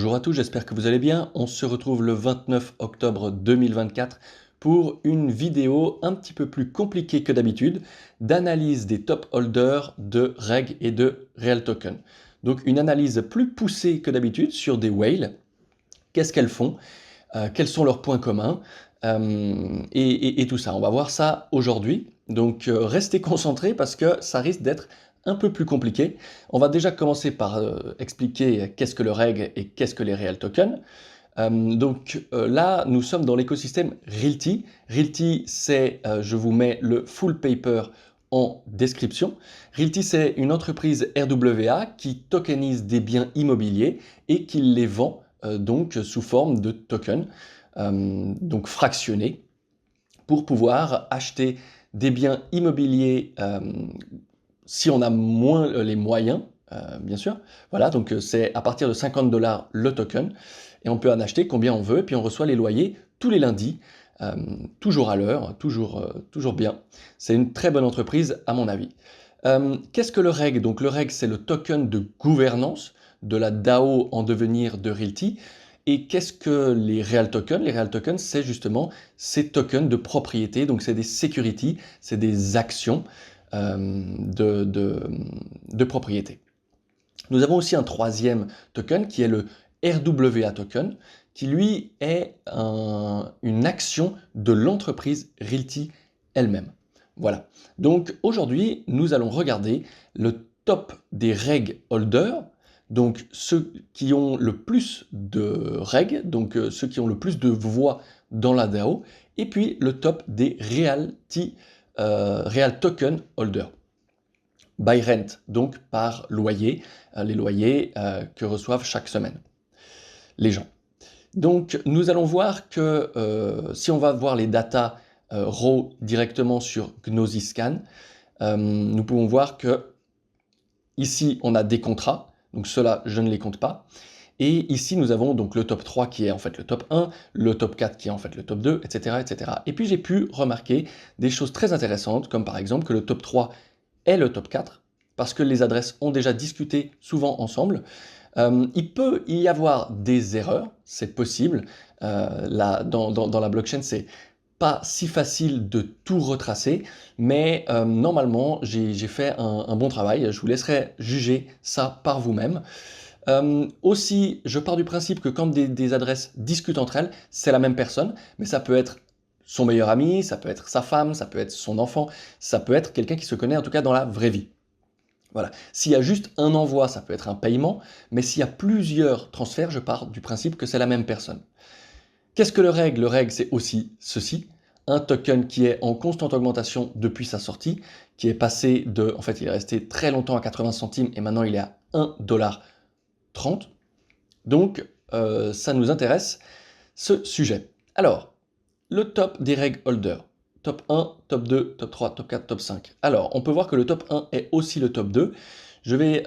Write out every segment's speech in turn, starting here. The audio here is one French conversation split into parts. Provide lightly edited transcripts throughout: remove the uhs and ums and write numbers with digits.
Bonjour à tous, j'espère que vous allez bien. On se retrouve le 29 octobre 2024 pour une vidéo un petit peu plus compliquée que d'habitude d'analyse des top holders de reg et de real token. Donc une analyse plus poussée que d'habitude sur des whales. Qu'est-ce qu'elles font? Quels sont leurs points communs? Et tout ça. On va voir ça aujourd'hui. Donc restez concentrés parce que ça risque d'être un peu plus compliqué. On va déjà commencer par expliquer qu'est-ce que le reg et qu'est-ce que les real tokens. Là, nous sommes dans l'écosystème Realty. Realty, c'est, je vous mets le full paper en description. Realty, c'est une entreprise RWA qui tokenise des biens immobiliers et qui les vend donc sous forme de tokens, donc fractionnés, pour pouvoir acheter des biens immobiliers si on a moins les moyens, bien sûr. Voilà, donc c'est à partir de 50 $ le token, et on peut en acheter combien on veut, et puis on reçoit les loyers tous les lundis, toujours à l'heure, toujours bien. C'est une très bonne entreprise à mon avis. Qu'est-ce que le reg? Donc le reg, c'est le token de gouvernance de la DAO en devenir de Realty. Et qu'est-ce que les real tokens? Les real tokens, c'est justement ces tokens de propriété, donc c'est des securities, c'est des actions de propriété. Nous avons aussi un troisième token qui est le RWA token, qui lui est une action de l'entreprise Realty elle-même. Voilà. Donc aujourd'hui, nous allons regarder le top des reg holders, donc ceux qui ont le plus de reg, donc ceux qui ont le plus de voix dans la DAO, et puis le top des real token holders. By rent, donc par loyer, les loyers que reçoivent chaque semaine les gens. Donc nous allons voir que si on va voir les data raw directement sur Gnosyscan, nous pouvons voir que ici on a des contrats, donc ceux-là je ne les compte pas. Et ici, nous avons donc le top 3 qui est en fait le top 1, le top 4 qui est en fait le top 2, etc. etc. Et puis j'ai pu remarquer des choses très intéressantes, comme par exemple que le top 3 est le top 4, parce que les adresses ont déjà discuté souvent ensemble. Il peut y avoir des erreurs, c'est possible. Dans la blockchain, c'est pas si facile de tout retracer, mais normalement, j'ai fait un bon travail. Je vous laisserai juger ça par vous-même. Aussi, je pars du principe que quand des adresses discutent entre elles, c'est la même personne, mais ça peut être son meilleur ami, ça peut être sa femme, ça peut être son enfant, ça peut être quelqu'un qui se connaît en tout cas dans la vraie vie. Voilà. S'il y a juste un envoi, ça peut être un paiement, mais s'il y a plusieurs transferts, je pars du principe que c'est la même personne. Qu'est-ce que le reg? Le reg, c'est aussi ceci, un token qui est en constante augmentation depuis sa sortie, qui est passé de, en fait, il est resté très longtemps à 80 centimes et maintenant il est à 1,30 $. Donc, ça nous intéresse, ce sujet. Alors, le top des reg holders. Top 1, top 2, top 3, top 4, top 5. Alors, on peut voir que le top 1 est aussi le top 2. Je vais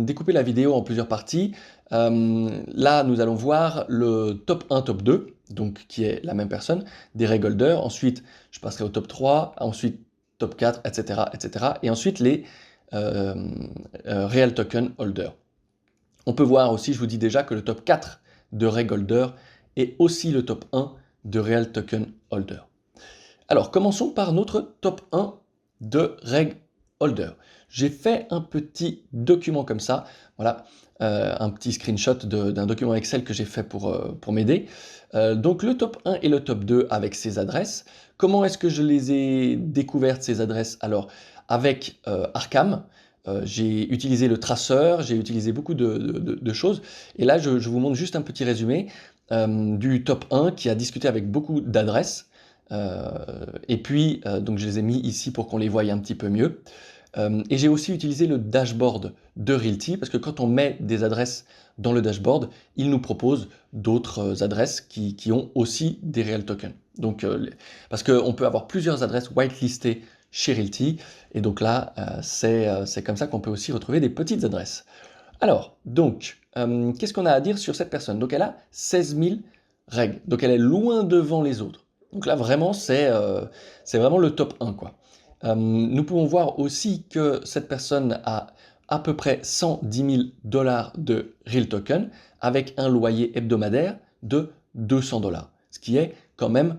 découper la vidéo en plusieurs parties. Là, nous allons voir le top 1, top 2, donc qui est la même personne, des reg holders. Ensuite, je passerai au top 3, ensuite top 4, etc. etc. Et ensuite, les real token holders. On peut voir aussi, je vous dis déjà, que le top 4 de reg holder est aussi le top 1 de real token holder. Alors, commençons par notre top 1 de reg holder. J'ai fait un petit document comme ça, voilà, un petit screenshot d'un document Excel que j'ai fait pour m'aider. Donc le top 1 et le top 2 avec ces adresses. Comment est-ce que je les ai découvertes, ces adresses? Alors, avec Arkham, j'ai utilisé le traceur, j'ai utilisé beaucoup de choses. Et là, je vous montre juste un petit résumé du top 1 qui a discuté avec beaucoup d'adresses. Et puis, donc je les ai mis ici pour qu'on les voie un petit peu mieux. Et j'ai aussi utilisé le dashboard de Realty, parce que quand on met des adresses dans le dashboard, il nous propose d'autres adresses qui ont aussi des real tokens. Donc, parce qu'on peut avoir plusieurs adresses whitelistées chez Realty, et donc là, c'est comme ça qu'on peut aussi retrouver des petites adresses. Alors, donc, qu'est-ce qu'on a à dire sur cette personne? Donc elle a 16 000 reg, donc elle est loin devant les autres. Donc là, vraiment, c'est vraiment le top 1, quoi. Nous pouvons voir aussi que cette personne a à peu près 110 000 dollars de Real Token avec un loyer hebdomadaire de 200 dollars, ce qui est quand même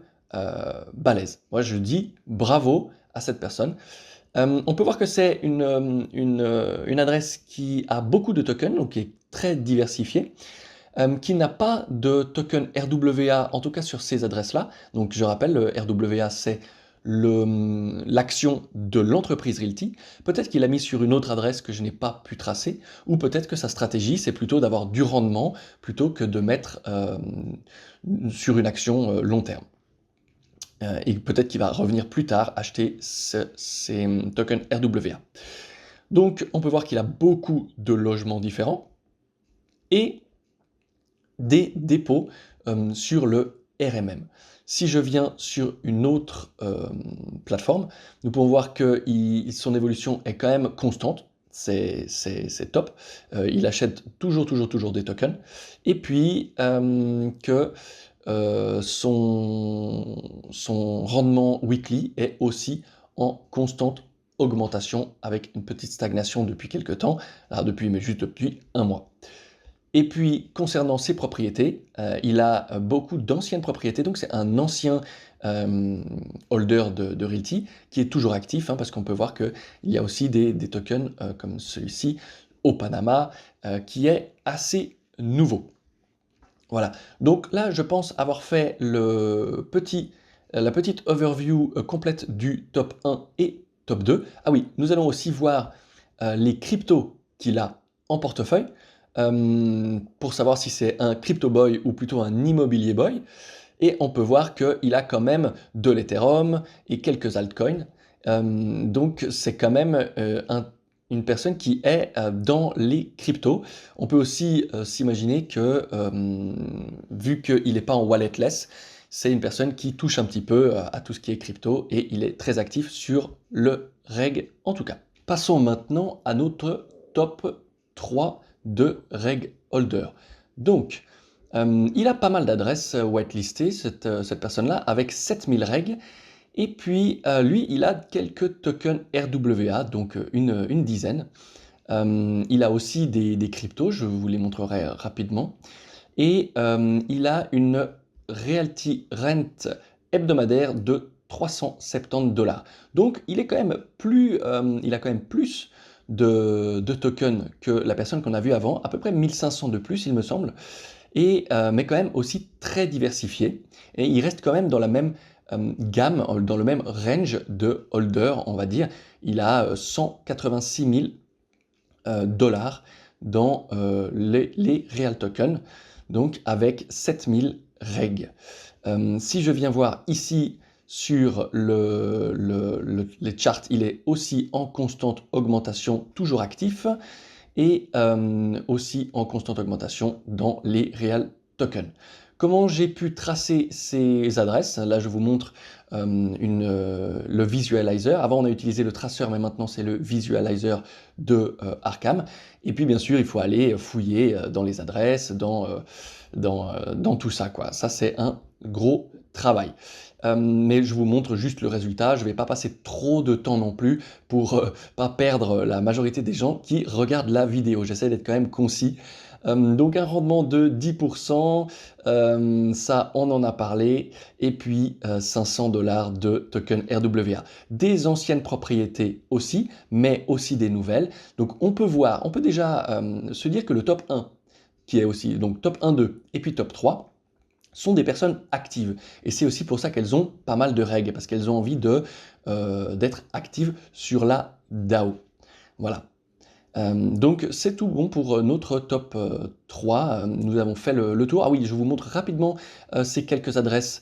balèze. Moi, je dis bravo à cette personne. On peut voir que c'est une adresse qui a beaucoup de tokens, donc qui est très diversifiée, qui n'a pas de token RWA, en tout cas sur ces adresses-là. Donc je rappelle, le RWA, c'est l'action de l'entreprise Realty. Peut-être qu'il a mis sur une autre adresse que je n'ai pas pu tracer, ou peut-être que sa stratégie, c'est plutôt d'avoir du rendement, plutôt que de mettre sur une action long terme. Et peut-être qu'il va revenir plus tard acheter ces tokens RWA. Donc on peut voir qu'il a beaucoup de logements différents et des dépôts sur le RMM. Si je viens sur une autre plateforme, nous pouvons voir que son évolution est quand même constante. C'est top. Il achète toujours des tokens. Et puis que son rendement weekly est aussi en constante augmentation avec une petite stagnation depuis quelques temps, mais juste depuis un mois. Et puis, concernant ses propriétés, il a beaucoup d'anciennes propriétés, donc c'est un ancien holder de Realty qui est toujours actif, parce qu'on peut voir qu'il y a aussi des tokens comme celui-ci au Panama, qui est assez nouveau. Voilà, donc là je pense avoir fait la petite overview complète du top 1 et top 2. Ah oui, nous allons aussi voir les cryptos qu'il a en portefeuille, pour savoir si c'est un crypto boy ou plutôt un immobilier boy. Et on peut voir qu'il a quand même de l'Ethereum et quelques altcoins. Donc c'est quand même une personne qui est dans les cryptos. On peut aussi s'imaginer que, vu qu'il n'est pas en walletless, c'est une personne qui touche un petit peu à tout ce qui est crypto et il est très actif sur le reg en tout cas. Passons maintenant à notre top 3 de reg holder. Donc, il a pas mal d'adresses whitelistées, cette personne-là, avec 7000 reg. Et puis, lui, il a quelques tokens RWA, donc une dizaine. Il a aussi des cryptos, je vous les montrerai rapidement. Et il a une Realty Rent hebdomadaire de 370 dollars. Donc, il a quand même plus de tokens que la personne qu'on a vue avant, à peu près 1500 de plus, il me semble. Mais quand même aussi très diversifié. Et il reste quand même dans la même gamme, dans le même range de holder, on va dire. Il a 186 000 dollars dans les real tokens, donc avec 7000 reg. Si je viens voir ici sur les charts, il est aussi en constante augmentation, toujours actif, et aussi en constante augmentation dans les real tokens. Comment j'ai pu tracer ces adresses? Là, je vous montre le visualizer. Avant, on a utilisé le traceur, mais maintenant, c'est le visualizer de Arkham. Et puis, bien sûr, il faut aller fouiller dans les adresses, dans tout ça, quoi. Ça, c'est un gros travail. Mais je vous montre juste le résultat. Je ne vais pas passer trop de temps non plus pour pas perdre la majorité des gens qui regardent la vidéo. J'essaie d'être quand même concis. Donc un rendement de 10%, ça on en a parlé, et puis 500 dollars de token RWA. Des anciennes propriétés aussi, mais aussi des nouvelles. Donc on peut déjà se dire que le top 1, qui est aussi donc top 1, 2 et puis top 3, sont des personnes actives. Et c'est aussi pour ça qu'elles ont pas mal de règles, parce qu'elles ont envie d'être actives sur la DAO. Voilà. Donc c'est tout bon pour notre top 3. Nous avons fait le tour. Ah oui, je vous montre rapidement ces quelques adresses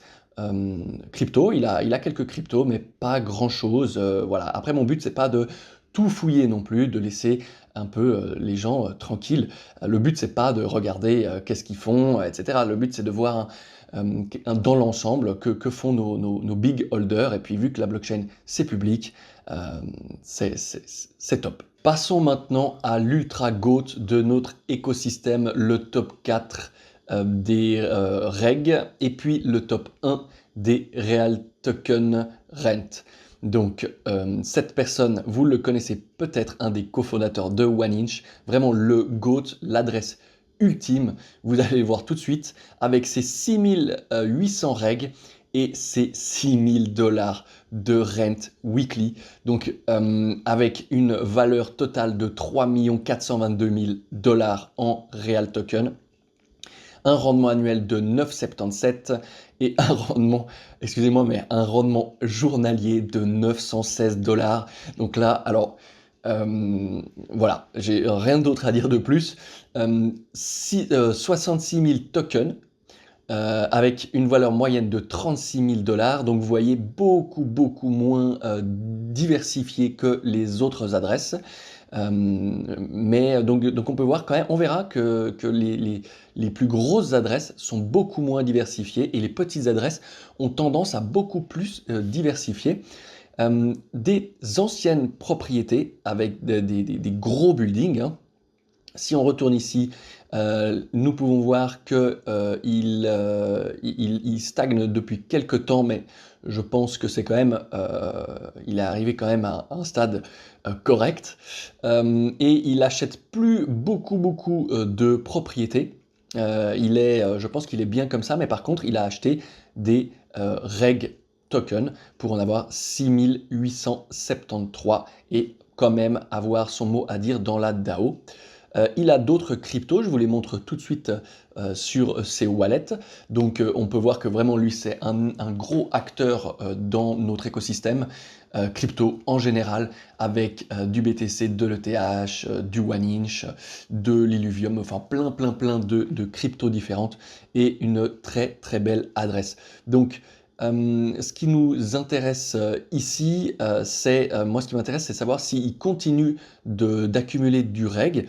crypto. Il a quelques cryptos, mais pas grand-chose. Voilà. Après, mon but, c'est pas de tout fouiller non plus, de laisser un peu les gens tranquilles. Le but, c'est pas de regarder qu'est-ce qu'ils font, etc. Le but, c'est de voir dans l'ensemble que font nos big holders. Et puis, vu que la blockchain, c'est public, c'est top. Passons maintenant à l'ultra GOAT de notre écosystème, le top 4 des reg, et puis le top 1 des Real Token Rent. Donc, cette personne, vous le connaissez peut-être, un des cofondateurs de OneInch, vraiment le GOAT, l'adresse ultime, vous allez le voir tout de suite, avec ses 6800 règles et ses 6000 dollars de rent weekly, donc avec une valeur totale de 3 422 000 dollars en real token, un rendement annuel de 9,77 et un rendement, excusez-moi, mais un rendement journalier de 916 dollars. Donc là, alors, voilà, j'ai rien d'autre à dire de plus. 66 000 tokens avec une valeur moyenne de 36 000 dollars. Donc vous voyez, beaucoup moins diversifié que les autres adresses. Mais donc on peut voir quand même, on verra que les plus grosses adresses sont beaucoup moins diversifiées et les petites adresses ont tendance à beaucoup plus diversifier. Des anciennes propriétés avec des gros buildings, hein. Si on retourne ici, nous pouvons voir qu'il il stagne depuis quelques temps, mais je pense que c'est quand même, il est arrivé quand même à un stade correct. Et il achète plus beaucoup de propriétés. Je pense qu'il est bien comme ça, mais par contre, il a acheté des reg tokens pour en avoir 6873 et quand même avoir son mot à dire dans la DAO. Il a d'autres cryptos, je vous les montre tout de suite sur ses wallets. Donc on peut voir que vraiment lui c'est un gros acteur dans notre écosystème crypto en général, avec du BTC, de l'ETH, du OneInch, de l'Illuvium, enfin plein de cryptos différentes et une très belle adresse. Donc ce qui nous intéresse ici, moi ce qui m'intéresse, c'est savoir s'il continue d'accumuler du reg.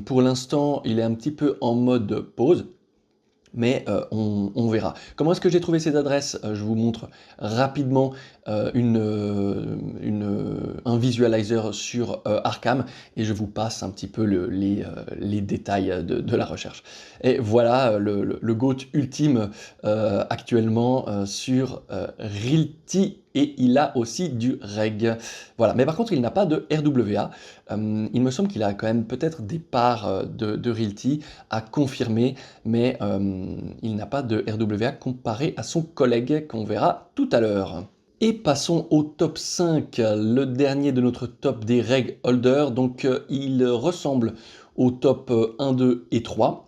Pour l'instant, il est un petit peu en mode pause, mais on verra. Comment est-ce que j'ai trouvé ces adresses? Je vous montre rapidement un visualizer sur Arkham et je vous passe un petit peu les détails de la recherche. Et voilà le GOAT ultime actuellement sur Realty, et il a aussi du reg. Voilà, mais par contre il n'a pas de RWA. Il me semble qu'il a quand même peut-être des parts de Realty à confirmer, mais il n'a pas de RWA comparé à son collègue qu'on verra tout à l'heure. Et passons au top 5, le dernier de notre top des reg holders. Donc il ressemble au top 1, 2 et 3.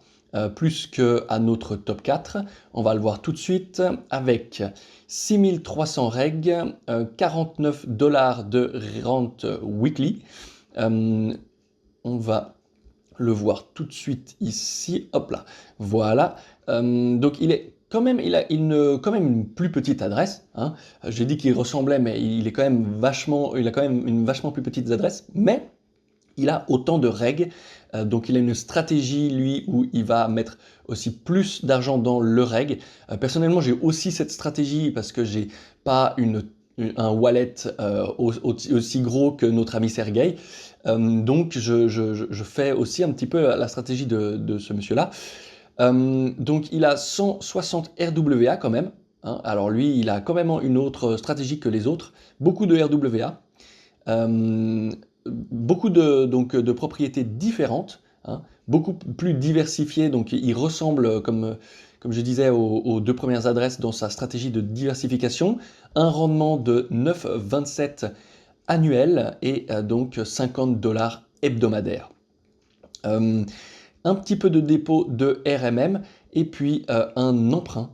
Plus qu'à notre top 4. On va le voir tout de suite avec 6300 reg, 49 dollars de rente weekly. On va le voir tout de suite ici, hop là, voilà. Donc il a quand même une plus petite adresse, hein. J'ai dit qu'il ressemblait, mais il a quand même une vachement plus petite adresse, mais il a autant de reg, donc il a une stratégie, lui, où il va mettre aussi plus d'argent dans le reg. Personnellement, j'ai aussi cette stratégie parce que j'ai pas un wallet aussi gros que notre ami Sergey. Donc je fais aussi un petit peu la stratégie de ce monsieur-là. Donc il a 160 RWA quand même, hein. Alors lui, il a quand même une autre stratégie que les autres, beaucoup de RWA. Beaucoup de propriétés différentes, hein, beaucoup plus diversifiées, donc il ressemble, comme je disais, aux deux premières adresses dans sa stratégie de diversification, un rendement de 9,27 annuel et donc 50 dollars hebdomadaires. Un petit peu de dépôt de RMM et puis un emprunt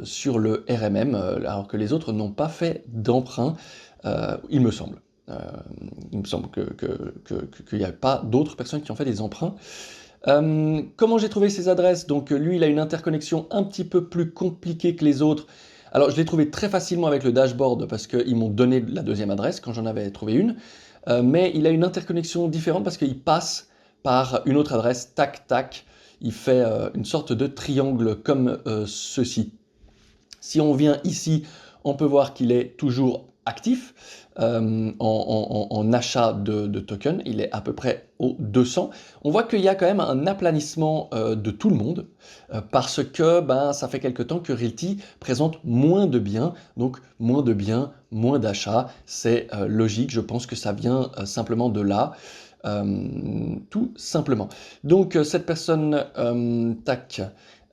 sur le RMM, alors que les autres n'ont pas fait d'emprunt, il me semble. Il me semble qu'il n'y a pas d'autres personnes qui ont fait des emprunts. Comment j'ai trouvé ces adresses? Donc lui, il a une interconnexion un petit peu plus compliquée que les autres. Alors je l'ai trouvé très facilement avec le dashboard parce qu'ils m'ont donné la deuxième adresse quand j'en avais trouvé une. Mais il a une interconnexion différente parce qu'il passe par une autre adresse, tac. Il fait une sorte de triangle comme ceci. Si on vient ici, on peut voir qu'il est toujours actif en achat de tokens, il est à peu près aux 200. On voit qu'il y a quand même un aplanissement de tout le monde parce que ben, ça fait quelque temps que Realty présente moins de biens, donc moins de biens, moins d'achats. C'est logique, je pense que ça vient simplement de là. Tout simplement. Donc cette personne, tac,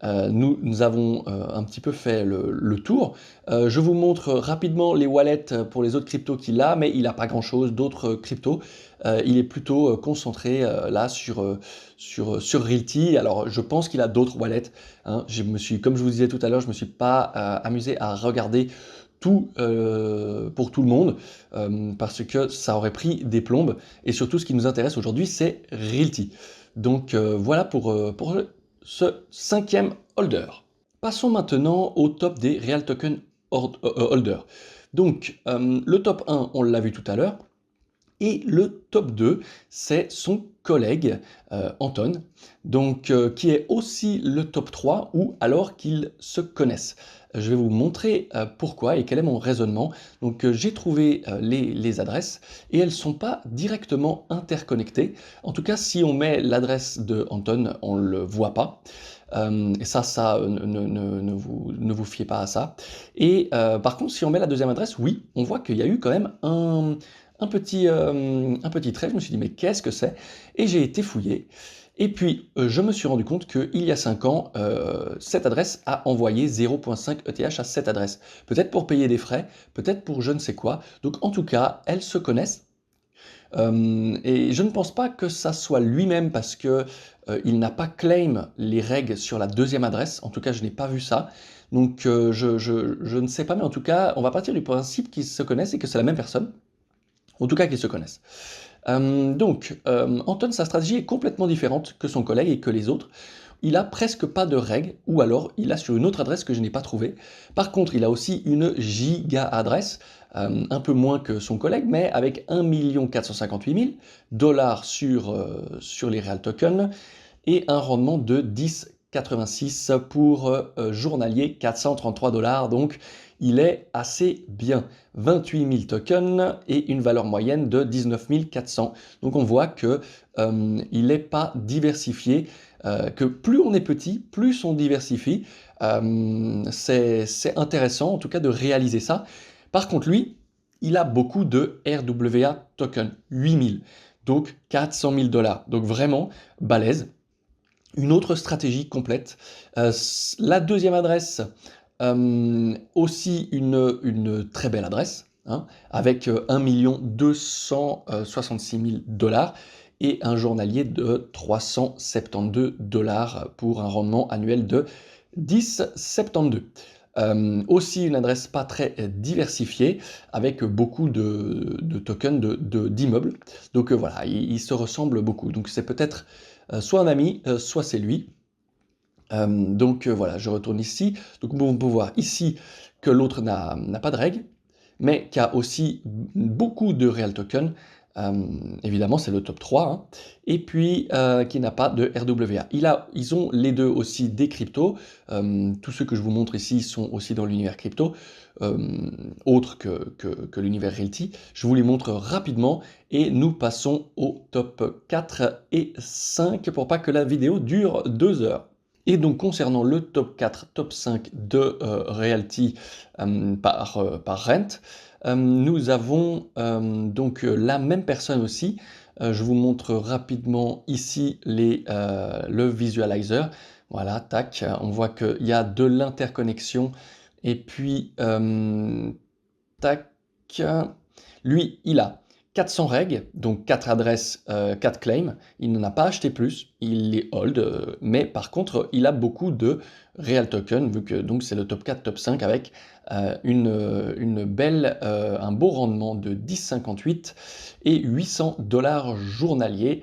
nous avons un petit peu fait le tour. Je vous montre rapidement les wallets pour les autres cryptos qu'il a, mais il n'a pas grand-chose d'autres cryptos. Il est plutôt concentré là sur Realty. Alors je pense qu'il a d'autres wallets. Hein. Comme je vous disais tout à l'heure, je ne me suis pas amusé à regarder tout pour tout le monde parce que ça aurait pris des plombes. Et surtout, ce qui nous intéresse aujourd'hui, c'est Realty. Donc voilà pour ce 5e holder. Passons maintenant au top des Real Token holders. Donc le top 1, on l'a vu tout à l'heure. Et le top 2, c'est son collègue Anton, donc, qui est aussi le top 3, ou alors qu'ils se connaissent. Je vais vous montrer pourquoi et quel est mon raisonnement. Donc j'ai trouvé les adresses et elles ne sont pas directement interconnectées. En tout cas, si on met l'adresse de Anton, on ne le voit pas. Et ça ne vous fiez pas à ça. Et par contre, si on met la deuxième adresse, oui, on voit qu'il y a eu quand même un petit trait. Je me suis dit, mais qu'est-ce que c'est? Et j'ai été fouiller. Et puis, je me suis rendu compte qu'il y a 5 ans, cette adresse a envoyé 0.5 ETH à cette adresse. Peut-être pour payer des frais, peut-être pour je ne sais quoi. Donc, en tout cas, elles se connaissent. Et je ne pense pas que ça soit lui-même parce que il n'a pas claim les règles sur la deuxième adresse. En tout cas, je n'ai pas vu ça. Donc, je ne sais pas, mais en tout cas, on va partir du principe qu'ils se connaissent et que c'est la même personne. En tout cas, qu'ils se connaissent. Anton, sa stratégie est complètement différente que son collègue et que les autres. Il a presque pas de règles, ou alors il a sur une autre adresse que je n'ai pas trouvée. Par contre, il a aussi une giga adresse, un peu moins que son collègue, mais avec 1 458 000 $ sur les Real Tokens et un rendement de 10,86 pour journalier, 433 $. Donc, il est assez bien. 28 000 tokens et une valeur moyenne de 19 400. Donc, on voit que il n'est pas diversifié. Que plus on est petit, plus on diversifie. C'est intéressant, en tout cas, de réaliser ça. Par contre, lui, il a beaucoup de RWA tokens, 8000, donc 400 000 $. Donc vraiment balèze. Une autre stratégie complète. La deuxième adresse, aussi une très belle adresse, hein, avec 1 266 000 $ et un journalier de 372 $ pour un rendement annuel de 10,72. Aussi une adresse pas très diversifiée avec beaucoup de tokens d'immeubles. Donc voilà, il se ressemble beaucoup. Donc c'est peut-être soit un ami, soit c'est lui. Voilà, je retourne ici. Donc on peut voir ici que l'autre n'a pas de règles, mais qui a aussi beaucoup de real tokens. Évidemment, c'est le top 3, hein, et puis qui n'a pas de RWA. Ils ont les deux aussi des cryptos. Tous ceux que je vous montre ici sont aussi dans l'univers crypto, autre que l'univers Realty. Je vous les montre rapidement et nous passons au top 4 et 5 pour pas que la vidéo dure 2 heures. Et donc concernant le top 4, top 5 de Realty par Rent, nous avons donc la même personne aussi. Je vous montre rapidement ici le visualizer. Voilà, tac, on voit qu'il y a de l'interconnexion. Et puis, tac, lui, il a 400 règles, donc 4 adresses, 4 claims. Il n'en a pas acheté plus, il les hold, mais par contre, il a beaucoup de real tokens, vu que donc c'est le top 4, top 5 avec un beau rendement de 10,58 et 800 $ journaliers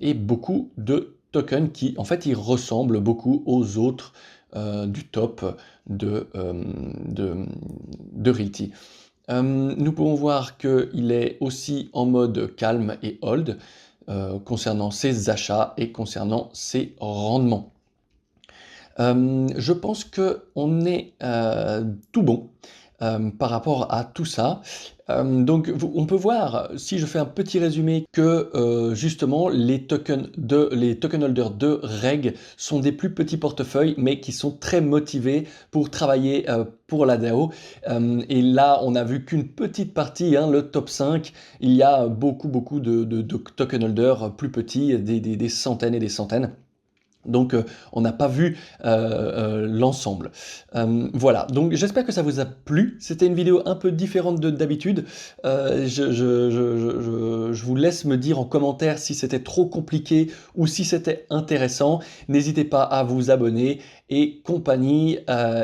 et beaucoup de tokens qui, en fait, ils ressemblent beaucoup aux autres du top de Realty. Nous pouvons voir qu'il est aussi en mode calme et hold concernant ses achats et concernant ses rendements. Je pense qu'on est tout bon. par rapport à tout ça. Donc on peut voir, si je fais un petit résumé, que justement les token holders de Reg sont des plus petits portefeuilles, mais qui sont très motivés pour travailler pour la DAO. Et là, on n'a vu qu'une petite partie, hein, le top 5. Il y a beaucoup de token holders plus petits, des centaines et des centaines. Donc on n'a pas vu l'ensemble. Voilà, donc j'espère que ça vous a plu. C'était une vidéo un peu différente de d'habitude. Je vous laisse me dire en commentaire si c'était trop compliqué ou si c'était intéressant. N'hésitez pas à vous abonner et compagnie,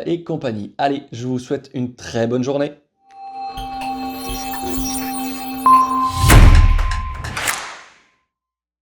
et compagnie. Allez, je vous souhaite une très bonne journée.